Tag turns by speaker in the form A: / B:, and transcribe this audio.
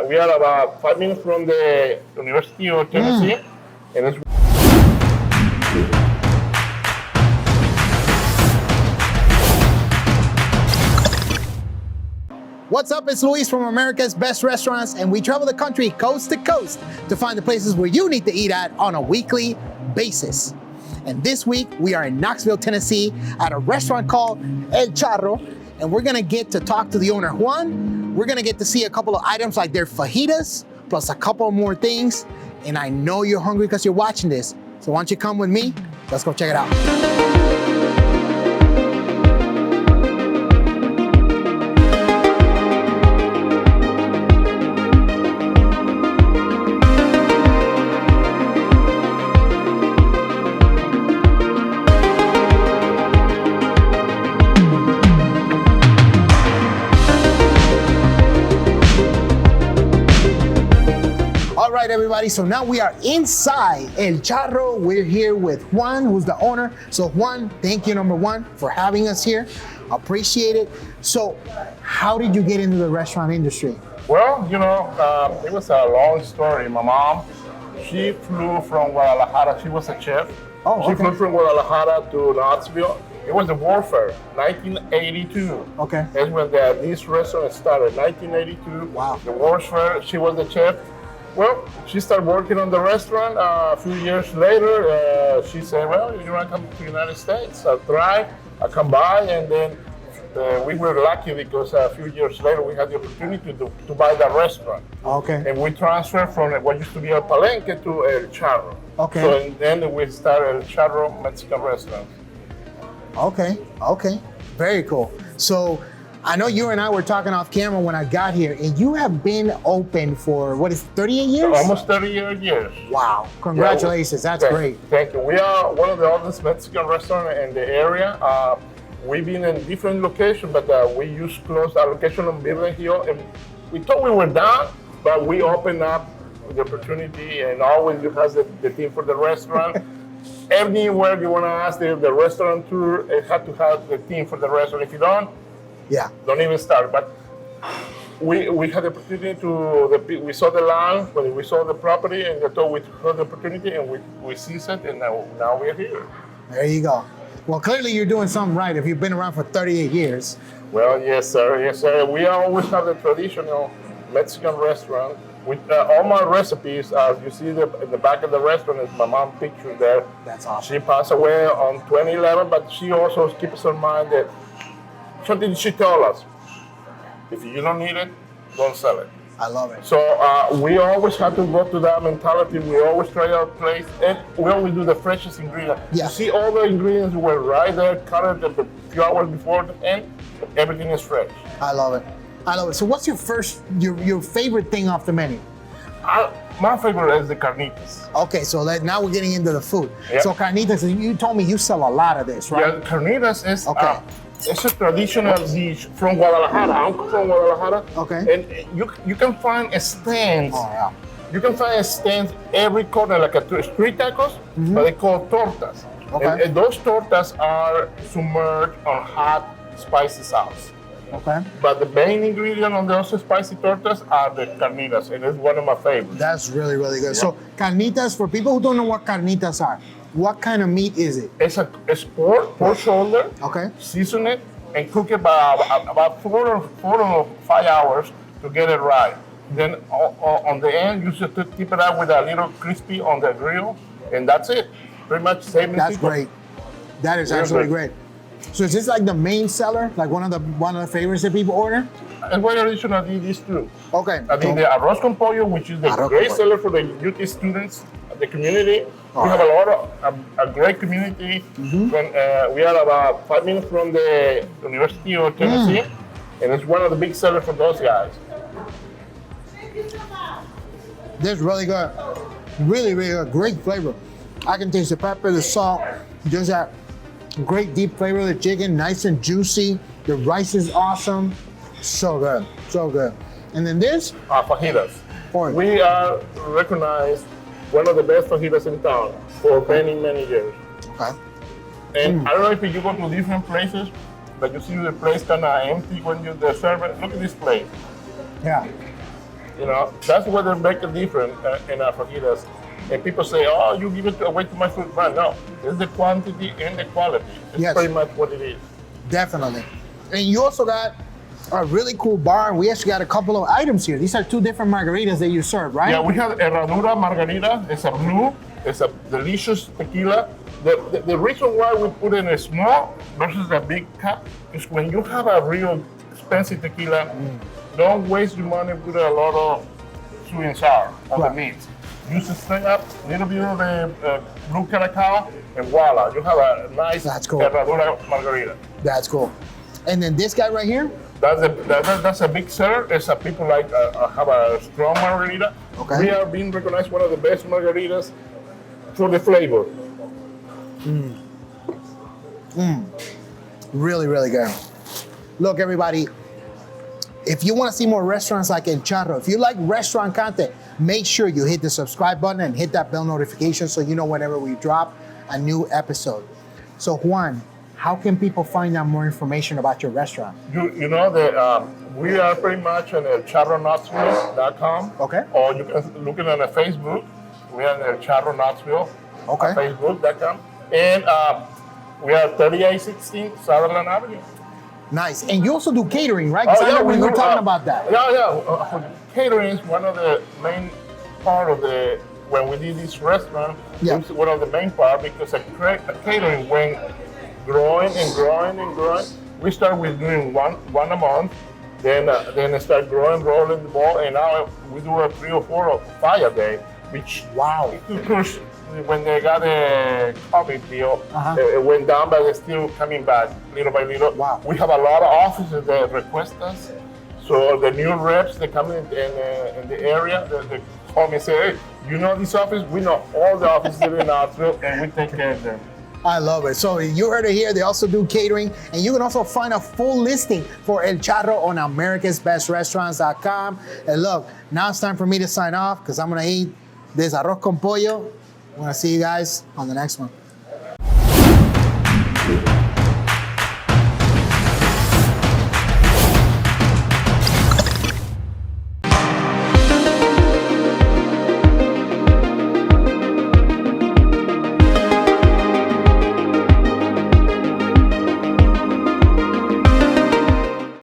A: we are about 5 minutes from the University of Tennessee, and it's
B: What's up? It's Luis from America's Best Restaurants, and we travel the country coast to coast to find the places where you need to eat at on a weekly basis. And this week, we are in Knoxville, Tennessee at a restaurant called El Charro, and we're gonna get to talk to the owner, Juan. We're gonna get to see a couple of items like their fajitas, plus a couple more things. And I know you're hungry because you're watching this. So why don't you come with me? Let's go check it out. All right, everybody, so now we are inside El Charro. We're here with Juan, who's the owner. So Juan, thank you, number one, for having us here. Appreciate it. So how did you get into the restaurant industry?
A: well, it was a long story. My mom, she flew from Guadalajara. She was a chef.
B: Oh,
A: She
B: okay.
A: flew from Guadalajara to Knoxville. It was the warfare, 1982.
B: Okay.
A: That's when this restaurant started, 1982.
B: Wow.
A: The warfare, she was the chef. Well, she started working on the restaurant. A few years later, she said, well, you want to come to the United States? I'll try. I'll come by. And then we were lucky because a few years later, we had the opportunity to buy the restaurant.
B: Okay.
A: And we transferred from what used to be El Palenque to El Charro.
B: Okay.
A: So and then we started El Charro Mexican restaurant.
B: Okay. Okay. Very cool. So I know you and I were talking off camera when I got here, and you have been open for, 38 years?
A: Almost 30 years.
B: Wow. Congratulations. That's great.
A: Thank you. We are one of the oldest Mexican restaurants in the area. We've been in different locations, but we used close our location on Virgen Hill, and we thought we were done, but we opened up the opportunity, and always you have the team for the restaurant. Anywhere you want to ask the restaurateur, it had to have the team for the restaurant. If you don't even start. But we had the opportunity we saw the land, when we saw the property, and thought we had the opportunity, and we seized it, and now we're here.
B: There you go. Well, clearly you're doing something right if you've been around for 38 years.
A: Well, yes, sir. Yes, sir. We always have the traditional Mexican restaurant. With all my recipes, as you see in the back of the restaurant, is my mom's picture there.
B: That's awesome.
A: She passed away on 2011, but she also keeps in mind that something she told us: if you don't need it, don't sell it.
B: I love it.
A: So we always have to go to that mentality. We always try our place, and we always do the freshest ingredient.
B: Yeah.
A: You see, all the ingredients were right there, cut it a few hours before the end. Everything is fresh.
B: I love it. I love it. So what's your favorite thing off the menu?
A: My favorite is the carnitas.
B: Okay, so now we're getting into the food.
A: Yeah.
B: So carnitas, you told me you sell a lot of this, right?
A: Yeah, carnitas is
B: Okay.
A: it's a traditional dish from Guadalajara. I'm from Guadalajara.
B: Okay.
A: And you can find stands.
B: Oh, yeah.
A: You can find stands every corner, like street tacos, but they call tortas.
B: Okay.
A: And those tortas are submerged on hot, spicy sauce.
B: Okay.
A: But the main ingredient on those spicy tortas are the carnitas, and it's one of my favorites.
B: That's really, really good. So carnitas, for people who don't know what carnitas are, what kind of meat is it?
A: It's pork shoulder.
B: Okay.
A: Season it and cook it about 4 or 5 hours to get it right. Then on the end, you just keep it out with a little crispy on the grill, and that's it. Pretty much same.
B: That's great. That is absolutely great. So is this like the main seller, like one of the favorites that people order?
A: And what additional I did this too.
B: Okay.
A: I did the Arroc Com Pollo, which is the
B: Arroc
A: great
B: Com Pollo.
A: seller for the UT students, the community. We have a lot of a great community. When, we are about 5 minutes from the University of Tennessee, and it's one of the big sellers for those guys.
B: This is really good. Really, really good. Great flavor. I can taste the pepper, the salt, just that great deep flavor of the chicken, nice and juicy. The rice is awesome. So good, so good. And then this?
A: Fajitas.
B: Pork.
A: We are recognized one of the best fajitas in town for many, many years.
B: Okay.
A: And I don't know if you go to different places, but you see the place kind of empty when you serve it. Look at this place.
B: Yeah.
A: You know, that's what they make a difference in our fajitas. And people say, oh, you give it away too much food. Man, no, it's the quantity and the quality. It's
B: Yes.
A: pretty much what it is.
B: Definitely. And you also got a really cool bar, and we actually got a couple of items here. These are 2 different margaritas that you serve, right?
A: Yeah, we have Herradura Margarita. It's a blue. It's a delicious tequila. The reason why we put in a small versus a big cup is when you have a real expensive tequila, don't waste your money with a lot of sweet and sour on the meat. Use it straight up, a little bit of the blue Caracao, and voila, you have a nice Herradura Margarita.
B: That's cool. And then this guy right here?
A: That's a big seller. It's a people like have a strong margarita.
B: Okay.
A: We are being recognized one of the best margaritas for the flavor.
B: Really, really good. Look, everybody, if you want to see more restaurants like El Charro, if you like restaurant content, make sure you hit the subscribe button and hit that bell notification so you know whenever we drop a new episode. So Juan, how can people find out more information about your restaurant?
A: You know that we are pretty much on charroknoxville.com.
B: Okay.
A: Or you can look it on the Facebook. We are on Charro Knoxville.
B: Okay.
A: Facebook.com. And we are 3816 Sutherland Avenue.
B: Nice. And you also do catering, right? Because I know we were talking about that.
A: Yeah. Catering is one of the main part of the, when we did this restaurant, it's one of the main part because a catering went growing and growing and growing. We started with doing one a month, then it started growing, rolling the ball, and now we do a 3 or 4 or 5 a day, which of course, when they got a COVID deal, it went down, but it's still coming back little by little.
B: Wow.
A: We have a lot of offices that request us. So the new reps that come in the area, they call me and say, hey, you know this office? We know all the offices in Knoxville, and we take care of them.
B: I love it. So you heard it here. They also do catering, and you can also find a full listing for El Charro on americasbestrestaurants.com. And look, now it's time for me to sign off because I'm gonna eat this Arroc Com Pollo. I'm gonna see you guys on the next one.